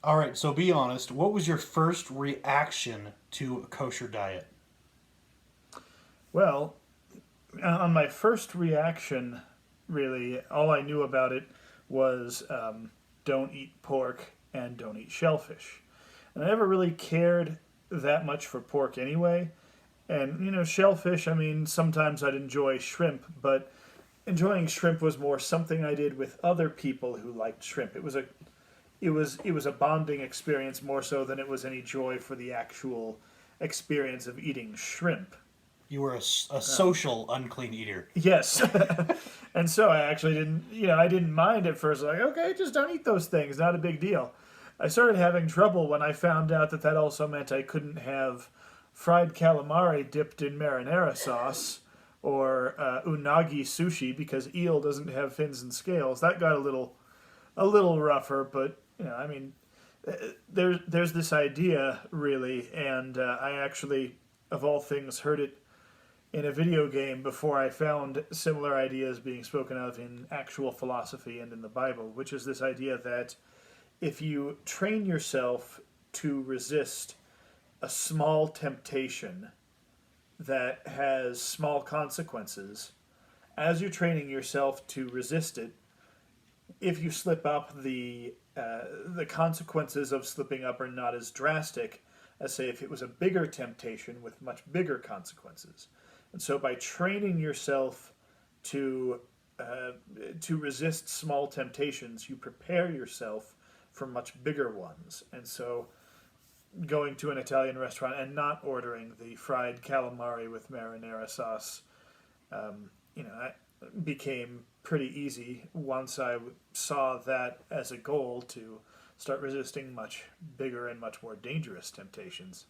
All right, so be honest. What was your first reaction to a kosher diet? Well, on my first reaction, really, all I knew about it was don't eat pork and don't eat shellfish. And I never really cared that much for pork anyway. And, shellfish, I mean, sometimes I'd enjoy shrimp, but enjoying shrimp was more something I did with other people who liked shrimp. It was a bonding experience more so than it was any joy for the actual experience of eating shrimp. You were a Um, social unclean eater. yes, and so I actually didn't. I didn't mind at first. Like, okay, just don't eat those things. Not a big deal. I started having trouble when I found out that also meant I couldn't have fried calamari dipped in marinara sauce or unagi sushi because eel doesn't have fins and scales. That got a little rougher, but I mean, there's this idea really, and I actually, of all things, heard it in a video game before I found similar ideas being spoken of in actual philosophy and in the Bible, which is this idea that if you train yourself to resist a small temptation that has small consequences, as you're training yourself to resist it, if you slip up, the consequences of slipping up are not as drastic as say if it was a bigger temptation with much bigger consequences. And so by training yourself to uh, to resist small temptations, you prepare yourself for much bigger ones. And so going to an Italian restaurant and not ordering the fried calamari with marinara sauce, became pretty easy once I saw that as a goal to start resisting much bigger and much more dangerous temptations.